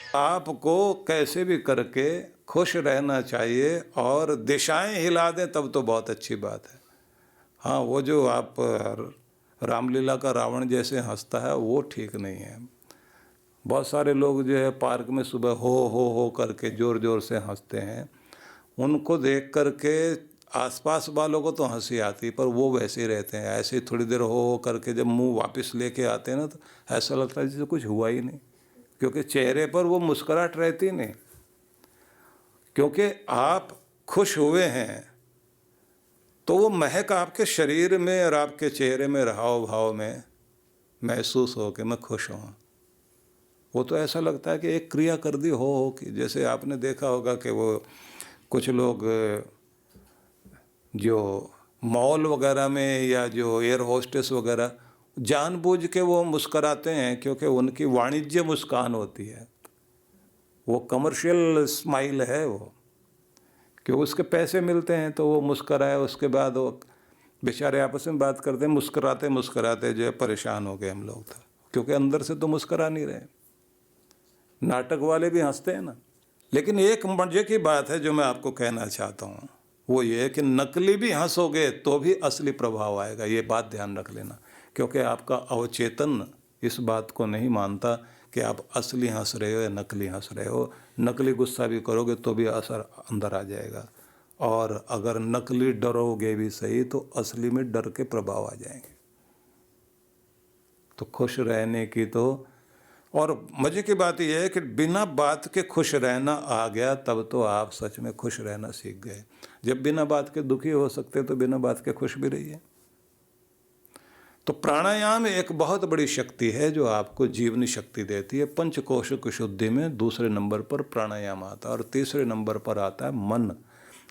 आपको कैसे भी करके खुश रहना चाहिए और दिशाएं हिला दें तब तो बहुत अच्छी बात है। हाँ, वो जो आप रामलीला का रावण जैसे हंसता है वो ठीक नहीं है। बहुत सारे लोग जो है पार्क में सुबह हो करके ज़ोर ज़ोर से हंसते हैं, उनको देख करके आसपास वालों को तो हंसी आती, पर वो वैसे ही रहते हैं। ऐसे ही थोड़ी देर हो करके जब मुंह वापस लेके आते हैं ना, तो ऐसा लगता है जैसे कुछ हुआ ही नहीं, क्योंकि चेहरे पर वो मुस्कुराहट रहती नहीं। क्योंकि आप खुश हुए हैं तो वो महक आपके शरीर में और आपके चेहरे में, हाव भाव में महसूस हो कि मैं खुश हूँ। वो तो ऐसा लगता है कि एक क्रिया कर दी हो कि, जैसे आपने देखा होगा कि वो कुछ लोग जो मॉल वगैरह में या जो एयर होस्टेस वगैरह जानबूझ के वो मुस्कराते हैं, क्योंकि उनकी वाणिज्य मुस्कान होती है, वो कमर्शियल स्माइल है वो, कि उसके पैसे मिलते हैं तो वो मुस्कराए। उसके बाद वो बेचारे आपस में बात करते हैं, मुस्कराते मुस्कराते जो है परेशान हो गए हम लोग था, क्योंकि अंदर से तो मुस्करा नहीं रहे। नाटक वाले भी हंसते हैं ना। लेकिन एक मजे की बात है जो मैं आपको कहना चाहता हूँ, वो ये है कि नकली भी हंसोगे तो भी असली प्रभाव आएगा, ये बात ध्यान रख लेना। क्योंकि आपका अवचेतन इस बात को नहीं मानता कि आप असली हंस रहे हो या नकली हंस रहे हो। नकली गुस्सा भी करोगे तो भी असर अंदर आ जाएगा, और अगर नकली डरोगे भी सही तो असली में डर के प्रभाव आ जाएंगे। तो खुश रहने की तो, और मज़े की बात यह है कि बिना बात के खुश रहना आ गया तब तो आप सच में खुश रहना सीख गए। जब बिना बात के दुखी हो सकते तो बिना बात के खुश भी रहिए। तो प्राणायाम एक बहुत बड़ी शक्ति है जो आपको जीवनी शक्ति देती है। पंचकोश की शुद्धि में दूसरे नंबर पर प्राणायाम आता है, और तीसरे नंबर पर आता है मन।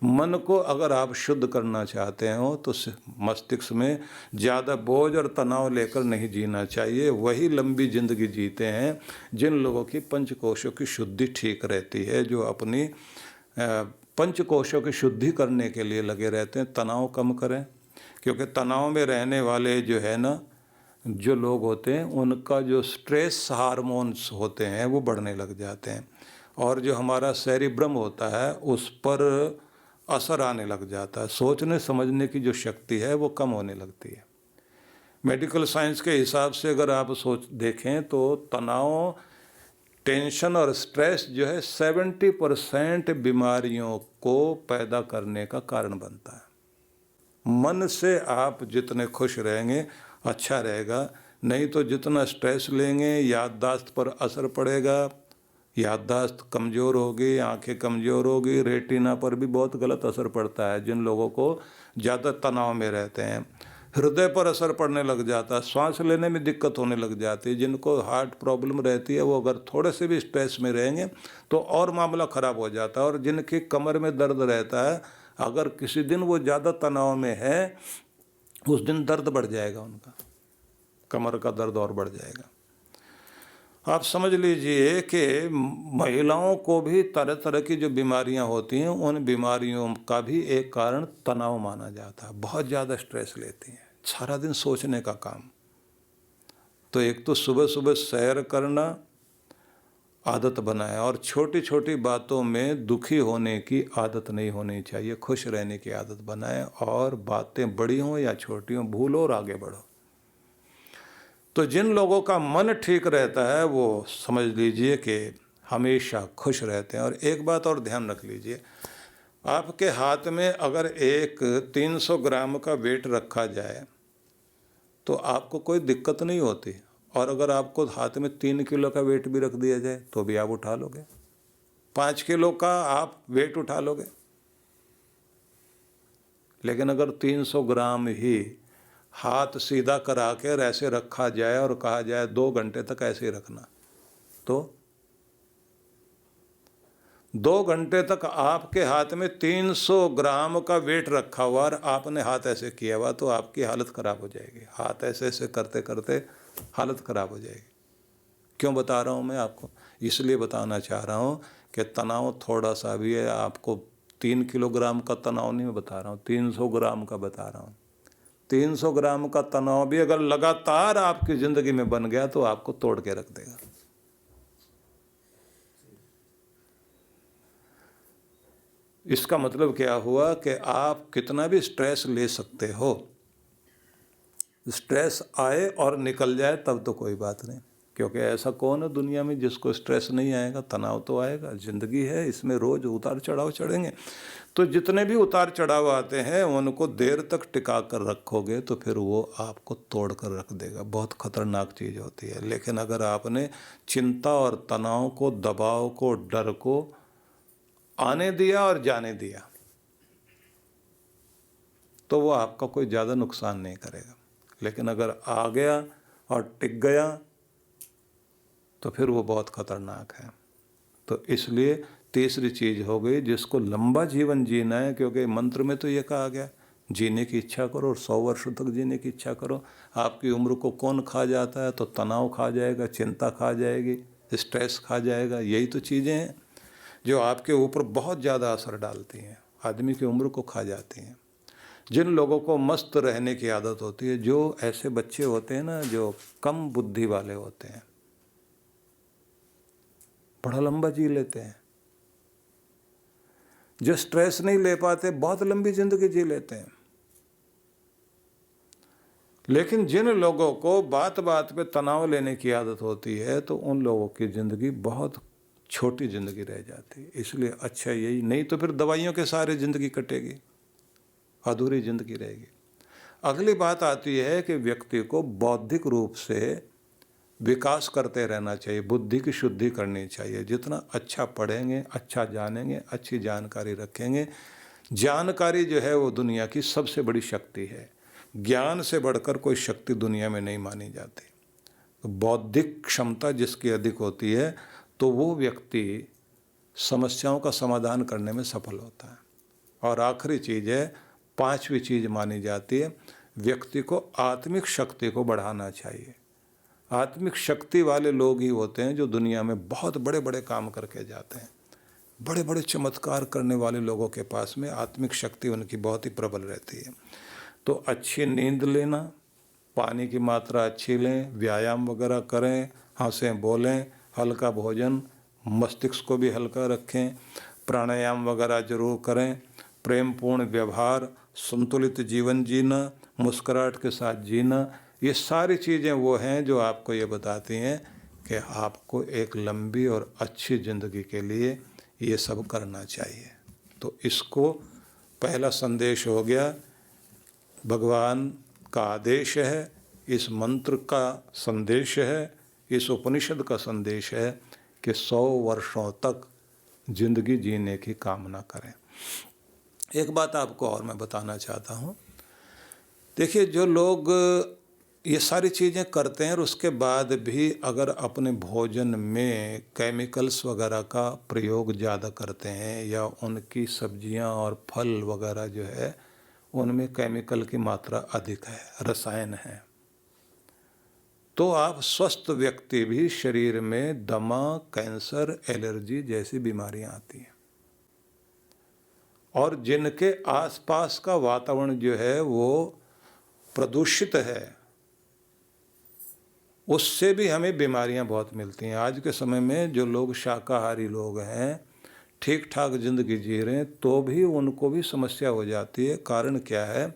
मन को अगर आप शुद्ध करना चाहते हो तो मस्तिष्क में ज़्यादा बोझ और तनाव लेकर नहीं जीना चाहिए। वही लंबी जिंदगी जीते हैं जिन लोगों की पंचकोशों की शुद्धि ठीक रहती है, जो अपनी पंचकोशों की शुद्धि करने के लिए लगे रहते हैं। तनाव कम करें, क्योंकि तनाव में रहने वाले जो है ना, जो लोग होते हैं उनका जो स्ट्रेस हार्मोन्स होते हैं वो बढ़ने लग जाते हैं, और जो हमारा सेरिब्रम होता है उस पर असर आने लग जाता है। सोचने समझने की जो शक्ति है वो कम होने लगती है। मेडिकल साइंस के हिसाब से अगर आप देखें तो तनाव, टेंशन और स्ट्रेस जो है 70% बीमारियों को पैदा करने का कारण बनता है। मन से आप जितने खुश रहेंगे अच्छा रहेगा, नहीं तो जितना स्ट्रेस लेंगे याददाश्त पर असर पड़ेगा, याददाश्त कमज़ोर होगी, आंखें कमज़ोर होगी, रेटिना पर भी बहुत गलत असर पड़ता है जिन लोगों को ज़्यादा तनाव में रहते हैं। हृदय पर असर पड़ने लग जाता है, सांस लेने में दिक्कत होने लग जाती है। जिनको हार्ट प्रॉब्लम रहती है वो अगर थोड़े से भी स्ट्रेस में रहेंगे तो और मामला ख़राब हो जाता है। और जिनकी कमर में दर्द रहता है, अगर किसी दिन वो ज़्यादा तनाव में है उस दिन दर्द बढ़ जाएगा, उनका कमर का दर्द और बढ़ जाएगा। आप समझ लीजिए कि महिलाओं को भी तरह तरह की जो बीमारियां होती हैं उन बीमारियों का भी एक कारण तनाव माना जाता है। बहुत ज़्यादा स्ट्रेस लेती हैं, सारा दिन सोचने का काम। तो एक तो सुबह सुबह सैर करना आदत बनाएं, और छोटी छोटी बातों में दुखी होने की आदत नहीं होनी चाहिए, खुश रहने की आदत बनाएं। और बातें बड़ी हों या छोटी हों, भूलो और आगे बढ़ो। तो जिन लोगों का मन ठीक रहता है वो समझ लीजिए कि हमेशा खुश रहते हैं। और एक बात और ध्यान रख लीजिए, आपके हाथ में अगर एक 300 ग्राम का वेट रखा जाए तो आपको कोई दिक्कत नहीं होती, और अगर आपको हाथ में 3 किलो का वेट भी रख दिया जाए तो भी आप उठा लोगे, 5 किलो का आप वेट उठा लोगे। लेकिन अगर 300 ग्राम ही हाथ सीधा करा कर ऐसे रखा जाए और कहा जाए 2 घंटे तक ऐसे ही रखना, तो 2 घंटे तक आपके हाथ में 300 ग्राम का वेट रखा हुआ और आपने हाथ ऐसे किया हुआ, तो आपकी हालत ख़राब हो जाएगी। हाथ ऐसे ऐसे करते करते हालत ख़राब हो जाएगी। क्यों बता रहा हूँ मैं आपको? इसलिए बताना चाह रहा हूँ कि तनाव थोड़ा सा भी है। आपको 3 किलोग्राम का तनाव नहीं मैं बता रहा हूँ, 300 ग्राम का बता रहा हूँ। 300 ग्राम का तनाव भी अगर लगातार आपकी ज़िंदगी में बन गया तो आपको तोड़ के रख देगा। इसका मतलब क्या हुआ कि आप कितना भी स्ट्रेस ले सकते हो, स्ट्रेस आए और निकल जाए तब तो कोई बात नहीं, क्योंकि ऐसा कौन है दुनिया में जिसको स्ट्रेस नहीं आएगा। तनाव तो आएगा, ज़िंदगी है, इसमें रोज़ उतार चढ़ाव चढ़ेंगे। तो जितने भी उतार चढ़ाव आते हैं उनको देर तक टिका कर रखोगे तो फिर वो आपको तोड़ कर रख देगा। बहुत खतरनाक चीज़ होती है। लेकिन अगर आपने चिंता और तनाव को, दबाव को, डर को आने दिया और जाने दिया तो वो आपका कोई ज़्यादा नुकसान नहीं करेगा। लेकिन अगर आ गया और टिक गया तो फिर वो बहुत खतरनाक है। तो इसलिए तीसरी चीज़ हो गई, जिसको लंबा जीवन जीना है, क्योंकि मंत्र में तो ये कहा गया जीने की इच्छा करो और 100 वर्षों तक जीने की इच्छा करो। आपकी उम्र को कौन खा जाता है? तो तनाव खा जाएगा, चिंता खा जाएगी, स्ट्रेस खा जाएगा। यही तो चीज़ें हैं जो आपके ऊपर बहुत ज़्यादा असर डालती हैं, आदमी की उम्र को खा जाती हैं। जिन लोगों को मस्त रहने की आदत होती है, जो ऐसे बच्चे होते हैं ना जो कम बुद्धि वाले होते हैं, बड़ा लंबा जी लेते हैं। जो स्ट्रेस नहीं ले पाते बहुत लंबी जिंदगी जी लेते हैं। लेकिन जिन लोगों को बात बात पे तनाव लेने की आदत होती है तो उन लोगों की ज़िंदगी बहुत छोटी ज़िंदगी रह जाती है। इसलिए अच्छा यही, नहीं तो फिर दवाइयों के सहारे ज़िंदगी कटेगी, अधूरी ज़िंदगी रहेगी। अगली बात आती है कि व्यक्ति को बौद्धिक रूप से विकास करते रहना चाहिए, बुद्धि की शुद्धि करनी चाहिए। जितना अच्छा पढ़ेंगे, अच्छा जानेंगे, अच्छी जानकारी रखेंगे। जानकारी जो है वो दुनिया की सबसे बड़ी शक्ति है। ज्ञान से बढ़कर कोई शक्ति दुनिया में नहीं मानी जाती। तो बौद्धिक क्षमता जिसकी अधिक होती है तो वो व्यक्ति समस्याओं का समाधान करने में सफल होता है। और आखिरी चीज़ है, पांचवी चीज़ मानी जाती है, व्यक्ति को आत्मिक शक्ति को बढ़ाना चाहिए। आत्मिक शक्ति वाले लोग ही होते हैं जो दुनिया में बहुत बड़े बड़े काम करके जाते हैं। बड़े बड़े चमत्कार करने वाले लोगों के पास में आत्मिक शक्ति उनकी बहुत ही प्रबल रहती है। तो अच्छी नींद लेना, पानी की मात्रा अच्छी लें, व्यायाम वगैरह करें, हंसें बोलें, हल्का भोजन, मस्तिष्क को भी हल्का रखें, प्राणायाम वगैरह जरूर करें, प्रेमपूर्ण व्यवहार, संतुलित जीवन जीना, मुस्कुराहट के साथ जीना। ये सारी चीज़ें वो हैं जो आपको ये बताती हैं कि आपको एक लंबी और अच्छी ज़िंदगी के लिए ये सब करना चाहिए। तो इसको पहला संदेश हो गया, भगवान का आदेश है, इस मंत्र का संदेश है, इस उपनिषद का संदेश है कि 100 वर्षों तक जिंदगी जीने की कामना करें। एक बात आपको और मैं बताना चाहता हूँ। देखिए, जो लोग ये सारी चीज़ें करते हैं और उसके बाद भी अगर अपने भोजन में केमिकल्स वगैरह का प्रयोग ज़्यादा करते हैं या उनकी सब्जियां और फल वगैरह जो है उनमें केमिकल की मात्रा अधिक है, रसायन है, तो आप स्वस्थ व्यक्ति भी शरीर में दमा, कैंसर, एलर्जी जैसी बीमारियां आती हैं। और जिनके आसपास का वातावरण जो है वो प्रदूषित है, उससे भी हमें बीमारियां बहुत मिलती हैं। आज के समय में जो लोग शाकाहारी लोग हैं, ठीक ठाक जिंदगी जी रहे हैं, तो भी उनको भी समस्या हो जाती है। कारण क्या है?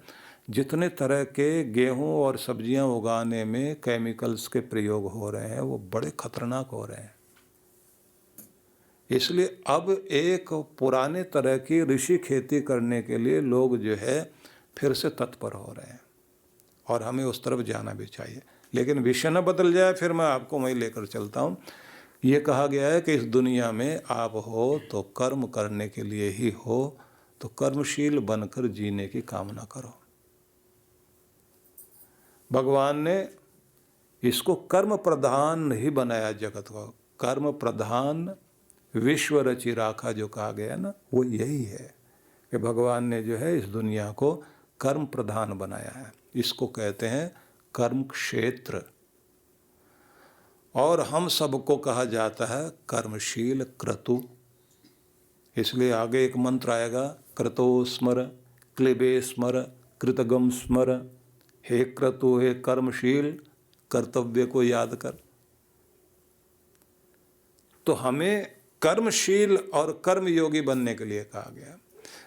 जितने तरह के गेहूं और सब्जियां उगाने में केमिकल्स के प्रयोग हो रहे हैं वो बड़े खतरनाक हो रहे हैं। इसलिए अब एक पुराने तरह की ऋषि खेती करने के लिए लोग जो है फिर से तत्पर हो रहे हैं और हमें उस तरफ जाना भी चाहिए। लेकिन विषय न बदल जाए, फिर मैं आपको वहीं लेकर चलता हूँ। ये कहा गया है कि इस दुनिया में आप हो तो कर्म करने के लिए ही हो, तो कर्मशील बनकर जीने की कामना करो। भगवान ने इसको कर्म प्रधान नहीं बनाया जगत को। कर्म प्रधान विश्व रचि राखा जो कहा गया ना, वो यही है कि भगवान ने जो है इस दुनिया को कर्म प्रधान बनाया है। इसको कहते हैं कर्म क्षेत्र। और हम सबको कहा जाता है कर्मशील क्रतु। इसलिए आगे एक मंत्र आएगा, क्रतो स्मर, क्लिबे स्मर, कृतगम स्मर। हे क्रतु, हे कर्मशील, कर्तव्य को याद कर। तो हमें कर्मशील और कर्मयोगी बनने के लिए कहा गया।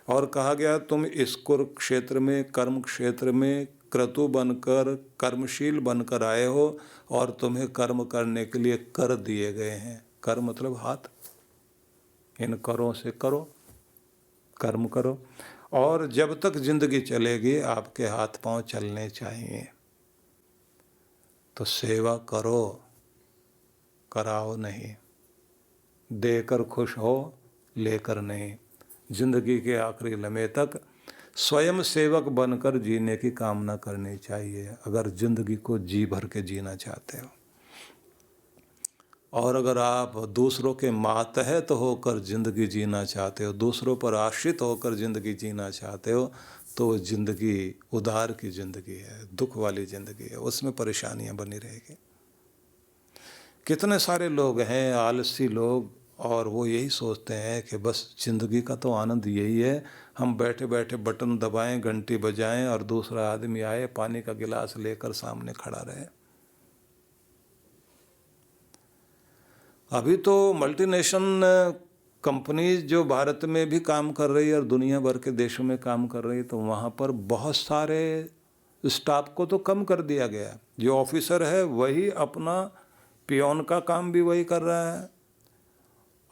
और कहा गया तुम इस कुरुक्षेत्र में, कर्म क्षेत्र में क्रतु बनकर, कर्मशील बनकर आए हो और तुम्हें कर्म करने के लिए कर दिए गए हैं। कर मतलब हाथ, इन करों से करो, कर्म करो। और जब तक जिंदगी चलेगी आपके हाथ पांव चलने चाहिए। तो सेवा करो, कराओ नहीं, देकर खुश हो, लेकर नहीं। जिंदगी के आखिरी लम्हे तक स्वयं सेवक बनकर जीने की कामना करनी चाहिए, अगर जिंदगी को जी भर के जीना चाहते हो। और अगर आप दूसरों के मातहत होकर जिंदगी जीना चाहते हो, दूसरों पर आश्रित होकर जिंदगी जीना चाहते हो, तो जिंदगी उधार की जिंदगी है, दुख वाली जिंदगी है, उसमें परेशानियां बनी रहेगी। कितने सारे लोग हैं आलसी लोग, और वो यही सोचते हैं कि बस जिंदगी का तो आनंद यही है, हम बैठे बैठे बटन दबाएं, घंटी बजाएं और दूसरा आदमी आए पानी का गिलास लेकर सामने खड़ा रहे। अभी तो मल्टीनेशनल कंपनीज जो भारत में भी काम कर रही है और दुनिया भर के देशों में काम कर रही है, तो वहाँ पर बहुत सारे स्टाफ को तो कम कर दिया गया। जो ऑफिसर है वही अपना पियोन का काम भी वही कर रहा है,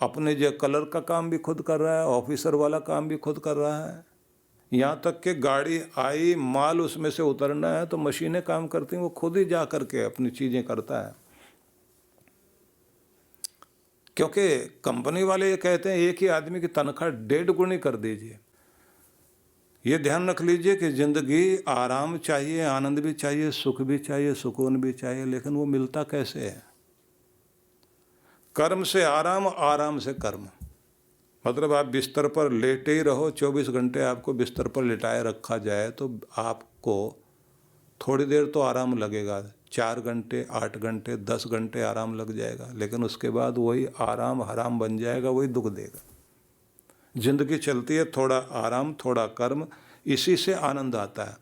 अपने जो कलर का काम भी खुद कर रहा है, ऑफिसर वाला काम भी खुद कर रहा है। यहाँ तक कि गाड़ी आई, माल उसमें से उतरना है तो मशीनें काम करती हैं, वो खुद ही जा करके अपनी चीज़ें करता है। क्योंकि कंपनी वाले ये कहते हैं एक ही आदमी की तनख्वाह 1.5 गुनी कर दीजिए। ये ध्यान रख लीजिए कि ज़िंदगी आराम चाहिए, आनंद भी चाहिए, सुख भी चाहिए, सुकून भी चाहिए, लेकिन वो मिलता कैसे है? कर्म से आराम, आराम से कर्म। मतलब आप बिस्तर पर लेटे ही रहो, 24 घंटे आपको बिस्तर पर लिटाए रखा जाए तो आपको थोड़ी देर तो आराम लगेगा, 4 घंटे, 8 घंटे, 10 घंटे आराम लग जाएगा, लेकिन उसके बाद वही आराम हराम बन जाएगा, वही दुख देगा। जिंदगी चलती है थोड़ा आराम थोड़ा कर्म, इसी से आनंद आता है।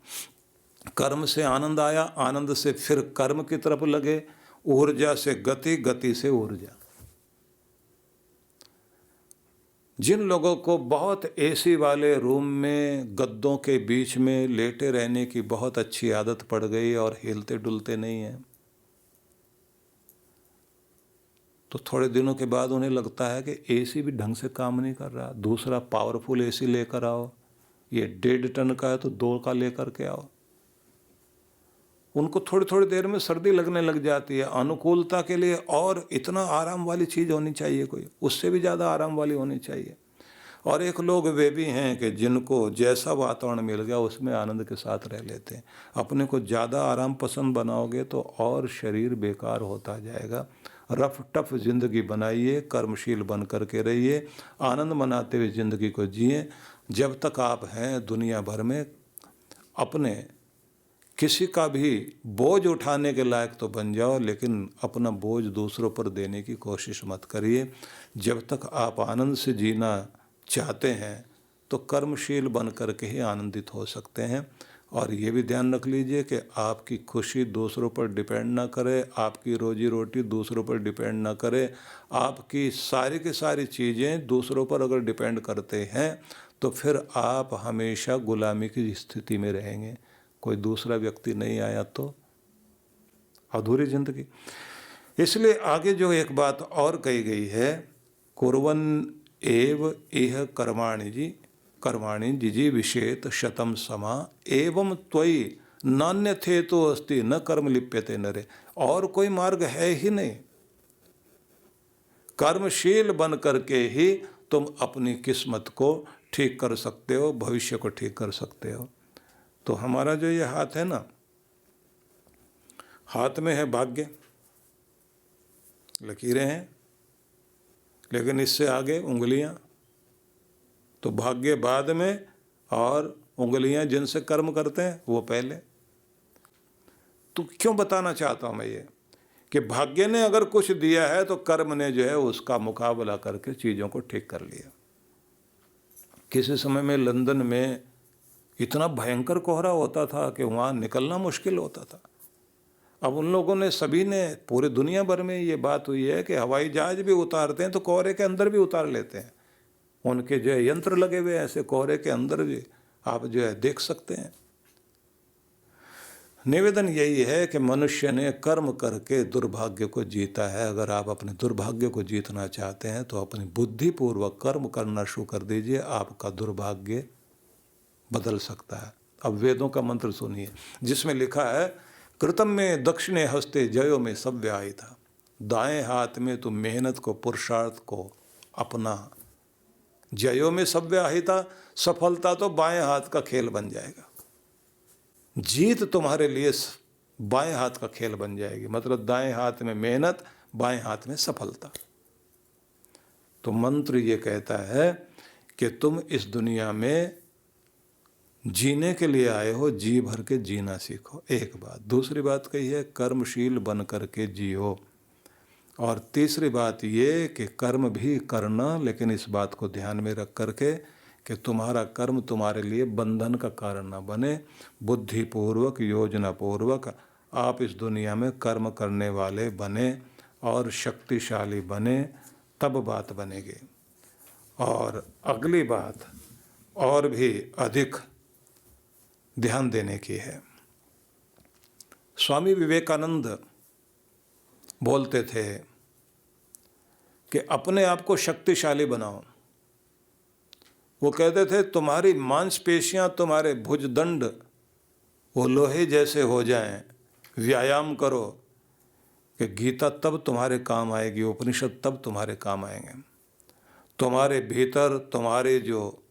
कर्म से आनंद आया, आनंद से फिर कर्म की तरफ लगे, ऊर्जा से गति, गति से ऊर्जा। जिन लोगों को बहुत एसी वाले रूम में गद्दों के बीच में लेटे रहने की बहुत अच्छी आदत पड़ गई और हिलते डुलते नहीं हैं, तो थोड़े दिनों के बाद उन्हें लगता है कि एसी भी ढंग से काम नहीं कर रहा, दूसरा पावरफुल एसी लेकर आओ, ये 1.5 टन का है तो 2 का लेकर के आओ। उनको थोड़ी थोड़ी देर में सर्दी लगने लग जाती है। अनुकूलता के लिए और इतना आराम वाली चीज़ होनी चाहिए, कोई उससे भी ज़्यादा आराम वाली होनी चाहिए। और एक लोग वे भी हैं कि जिनको जैसा वातावरण मिल गया उसमें आनंद के साथ रह लेते हैं। अपने को ज़्यादा आराम पसंद बनाओगे तो और शरीर बेकार होता जाएगा। रफ टफ ज़िंदगी बनाइए, कर्मशील बन करके रहिए, आनंद मनाते हुए ज़िंदगी को जिए। जब तक आप हैं दुनिया भर में, अपने किसी का भी बोझ उठाने के लायक तो बन जाओ, लेकिन अपना बोझ दूसरों पर देने की कोशिश मत करिए। जब तक आप आनंद से जीना चाहते हैं तो कर्मशील बन कर के ही आनंदित हो सकते हैं। और ये भी ध्यान रख लीजिए कि आपकी खुशी दूसरों पर डिपेंड ना करे, आपकी रोजी रोटी दूसरों पर डिपेंड ना करे। आपकी सारी की सारी चीज़ें दूसरों पर अगर डिपेंड करते हैं तो फिर आप हमेशा गुलामी की स्थिति में रहेंगे। कोई दूसरा व्यक्ति नहीं आया तो अधूरी जिंदगी। इसलिए आगे जो एक बात और कही गई है, कुर्वन् एव इह कर्माणि जिजीविषेत शतम समा एवं त्वयि नान्यथेतो अस्ति न कर्म लिप्यते नरे। और कोई मार्ग है ही नहीं, कर्मशील बन करके ही तुम अपनी किस्मत को ठीक कर सकते हो, भविष्य को ठीक कर सकते हो। तो हमारा जो ये हाथ है ना, हाथ में है भाग्य, लकीरें हैं, लेकिन इससे आगे उंगलियां, तो भाग्य बाद में और उंगलियां जिनसे कर्म करते हैं वो पहले। तो क्यों बताना चाहता हूं मैं ये कि भाग्य ने अगर कुछ दिया है तो कर्म ने जो है उसका मुकाबला करके चीज़ों को ठीक कर लिया। किसी समय में लंदन में इतना भयंकर कोहरा होता था कि वहाँ निकलना मुश्किल होता था। अब उन लोगों ने, सभी ने, पूरे दुनिया भर में ये बात हुई है कि हवाई जहाज भी उतारते हैं तो कोहरे के अंदर भी उतार लेते हैं। उनके जो है यंत्र लगे हुए हैं, ऐसे कोहरे के अंदर भी आप जो है देख सकते हैं। निवेदन यही है कि मनुष्य ने कर्म करके दुर्भाग्य को जीता है। अगर आप अपने दुर्भाग्य को जीतना चाहते हैं तो अपनी बुद्धिपूर्वक कर्म करना शुरू कर दीजिए, आपका दुर्भाग्य बदल सकता है। अब वेदों का मंत्र सुनिए, जिसमें लिखा है, कृतम में दक्षिणे हस्ते जयो में सव्यायिता। दाएं हाथ में तुम मेहनत को, पुरुषार्थ को अपना। जयो में सव्याहिता, सफलता तो बाएं हाथ का खेल बन जाएगा। जीत तुम्हारे लिए बाएं हाथ का खेल बन जाएगी, मतलब दाएं हाथ में मेहनत, बाएं हाथ में सफलता। तो मंत्र ये कहता है कि तुम इस दुनिया में जीने के लिए आए हो, जी भर के जीना सीखो, एक बात। दूसरी बात कही है, कर्मशील बन करके जियो। और तीसरी बात ये कि कर्म भी करना, लेकिन इस बात को ध्यान में रख करके कि तुम्हारा कर्म तुम्हारे लिए बंधन का कारण न बने। बुद्धिपूर्वक, योजनापूर्वक आप इस दुनिया में कर्म करने वाले बने और शक्तिशाली बने, तब बात बनेगी। और अगली बात और भी अधिक ध्यान देने की है। स्वामी विवेकानंद बोलते थे कि अपने आप को शक्तिशाली बनाओ। वो कहते थे, तुम्हारी मांसपेशियां, तुम्हारे भुजदंड वो लोहे जैसे हो जाएं, व्यायाम करो, कि गीता तब तुम्हारे काम आएगी, उपनिषद तब तुम्हारे काम आएंगे। तुम्हारे भीतर तुम्हारे जो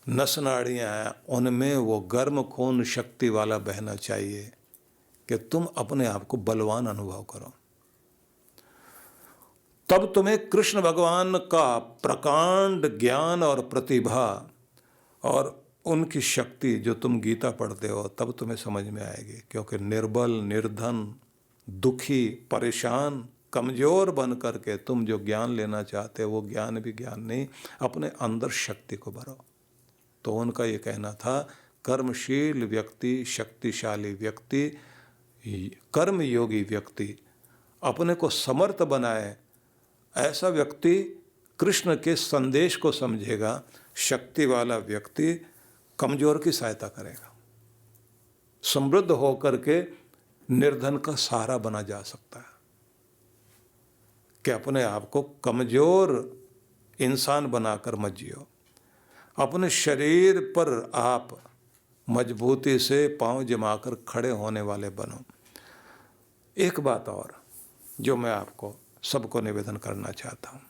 नस नाड़ियाँ हैं, उनमें वो गर्म खून शक्ति वाला बहना चाहिए कि तुम अपने आप को बलवान अनुभव करो। तब तुम्हें कृष्ण भगवान का प्रकांड ज्ञान और प्रतिभा और उनकी शक्ति जो तुम गीता पढ़ते हो, तब तुम्हें समझ में आएगी। क्योंकि निर्बल, निर्धन, दुखी, परेशान, कमज़ोर बन करके तुम जो ज्ञान लेना चाहते हो, वो ज्ञान भी ज्ञान नहीं, अपने अंदर शक्ति को भरो। तो उनका ये कहना था, कर्मशील व्यक्ति, शक्तिशाली व्यक्ति, कर्मयोगी व्यक्ति अपने को समर्थ बनाए, ऐसा व्यक्ति कृष्ण के संदेश को समझेगा। शक्ति वाला व्यक्ति कमज़ोर की सहायता करेगा। समृद्ध होकर के निर्धन का सहारा बना जा सकता है। कि अपने आप को कमज़ोर इंसान बनाकर मत जियो। अपने शरीर पर आप मजबूती से पांव जमाकर खड़े होने वाले बनो। एक बात और जो मैं आपको सबको निवेदन करना चाहता हूँ,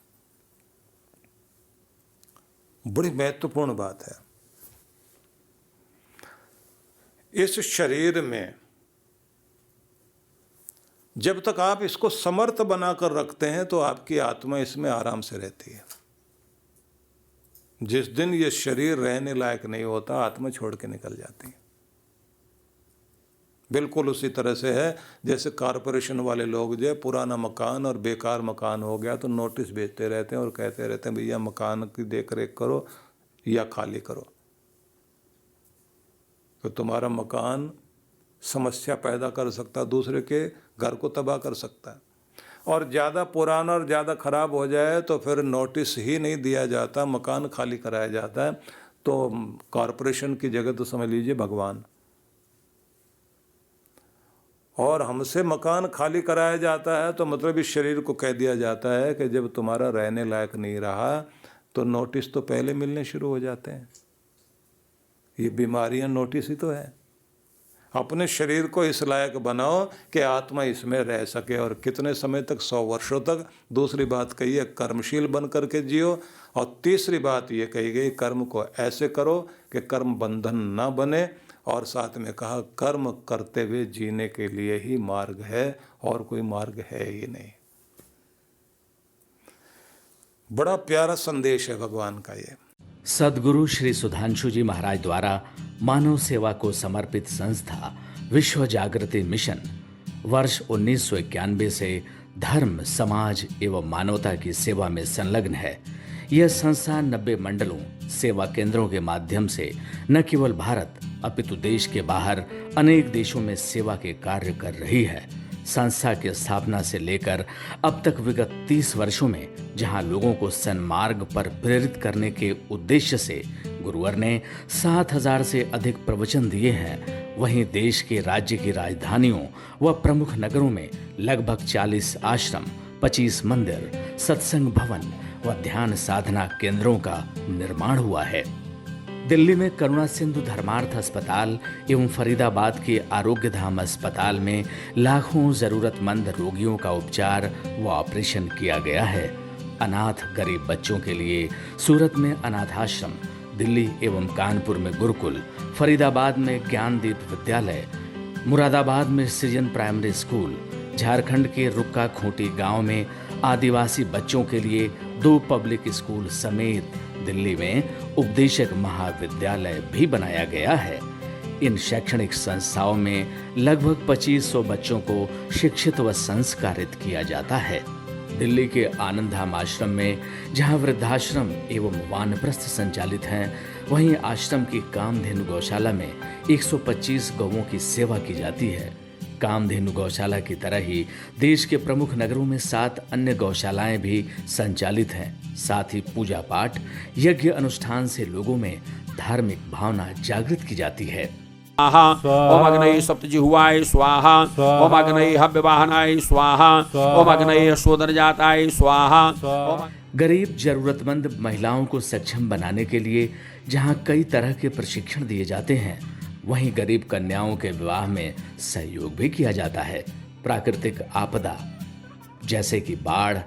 बड़ी महत्वपूर्ण बात है। इस शरीर में जब तक आप इसको समर्थ बनाकर रखते हैं तो आपकी आत्मा इसमें आराम से रहती है। जिस दिन ये शरीर रहने लायक नहीं होता, आत्मा छोड़ के निकल जाती है। बिल्कुल उसी तरह से है जैसे कारपोरेशन वाले लोग जो पुराना मकान और बेकार मकान हो गया तो नोटिस भेजते रहते हैं और कहते रहते हैं, भैया मकान की देख रेख करो या खाली करो। तो तुम्हारा मकान समस्या पैदा कर सकता है, दूसरे के घर को तबाह कर सकता है। और ज़्यादा पुराना और ज़्यादा ख़राब हो जाए तो फिर नोटिस ही नहीं दिया जाता, मकान खाली कराया जाता है। तो कॉरपोरेशन की जगह तो समझ लीजिए भगवान। और हमसे मकान खाली कराया जाता है तो मतलब इस शरीर को कह दिया जाता है कि जब तुम्हारा रहने लायक नहीं रहा तो नोटिस तो पहले मिलने शुरू हो जाते हैं। ये बीमारियां नोटिस ही तो है। अपने शरीर को इस लायक बनाओ कि आत्मा इसमें रह सके, और कितने समय तक, 100 वर्षों तक। दूसरी बात कही है, कर्मशील बन करके जियो। और तीसरी बात ये कही गई, कर्म को ऐसे करो कि कर्म बंधन ना बने। और साथ में कहा, कर्म करते हुए जीने के लिए ही मार्ग है, और कोई मार्ग है ही नहीं। बड़ा प्यारा संदेश है भगवान का ये। सद्गुरु श्री सुधांशु जी महाराज द्वारा मानव सेवा को समर्पित संस्था विश्व जागृति मिशन वर्ष 1991 से धर्म, समाज एवं मानवता की सेवा में संलग्न है। यह संस्था 90 मंडलों, सेवा केंद्रों के माध्यम से न केवल भारत अपितु देश के बाहर अनेक देशों में सेवा के कार्य कर रही है। संस्था की स्थापना से लेकर अब तक विगत 30 वर्षों में जहां लोगों को सन्मार्ग पर प्रेरित करने के उद्देश्य से गुरुवर ने 7,000 से अधिक प्रवचन दिए हैं, वहीं देश के राज्य की राजधानियों व प्रमुख नगरों में लगभग 40 आश्रम, 25 मंदिर, सत्संग भवन व ध्यान साधना केंद्रों का निर्माण हुआ है। दिल्ली में करुणा सिंधु धर्मार्थ अस्पताल एवं फरीदाबाद के आरोग्य धाम अस्पताल में लाखों जरूरतमंद रोगियों का उपचार व ऑपरेशन किया गया है। अनाथ गरीब बच्चों के लिए सूरत में अनाथाश्रम, दिल्ली एवं कानपुर में गुरुकुल, फरीदाबाद में ज्ञानदीप विद्यालय, मुरादाबाद में सृजन प्राइमरी स्कूल, झारखंड के रुक्का खूंटी गांव में आदिवासी बच्चों के लिए 2 पब्लिक स्कूल समेत दिल्ली में उपदेशक महाविद्यालय भी बनाया गया है। इन शैक्षणिक संस्थाओं में लगभग 2500 बच्चों को शिक्षित व संस्कारित किया जाता है। दिल्ली के आनंदधाम आश्रम में जहां वृद्धाश्रम एवं वानप्रस्थ संचालित हैं, वहीं आश्रम की कामधेनु गौशाला में 125 गौओं की सेवा की जाती है। कामधेनु गौशाला की तरह ही देश के प्रमुख नगरों में 7 अन्य गौशालाएं भी संचालित हैं। साथ ही पूजा पाठ, यज्ञ अनुष्ठान से लोगों में धार्मिक भावना जागृत की जाती है। ओम अग्नये सप्तजिह्वाय स्वाहा, ओम अग्नये हव्यवाहनाय स्वाहा, ओम अग्नये शोदनजाताय स्वाहा। गरीब जरूरतमंद महिलाओं को सक्षम बनाने के लिए जहां कई तरह के प्रशिक्षण दिए जाते हैं, वहीं गरीब कन्याओं के विवाह में सहयोग भी किया जाता है। प्राकृतिक आपदा जैसे कि बाढ़,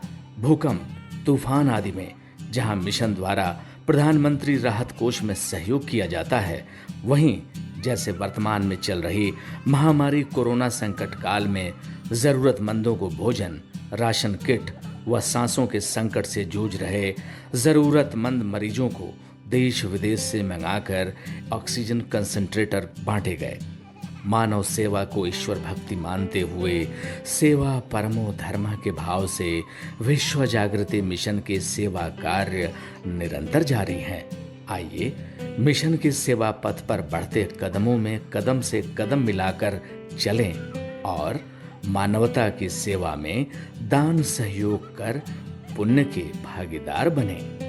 भूकंप, तूफान आदि में जहां मिशन द्वारा प्रधानमंत्री राहत कोष में सहयोग किया जाता है, वहीं जैसे वर्तमान में चल रही महामारी कोरोना संकट काल में जरूरतमंदों को भोजन, राशन किट व सांसों के संकट से जूझ रहे जरूरतमंद मरीजों को देश विदेश से मंगाकर ऑक्सीजन कंसंट्रेटर बांटे गए। मानव सेवा को ईश्वर भक्ति मानते हुए सेवा परमो धर्म के भाव से विश्व जागृति मिशन के सेवा कार्य निरंतर जारी हैं। आइए मिशन के सेवा पथ पर बढ़ते कदमों में कदम से कदम मिलाकर चलें और मानवता की सेवा में दान सहयोग कर पुण्य के भागीदार बनें।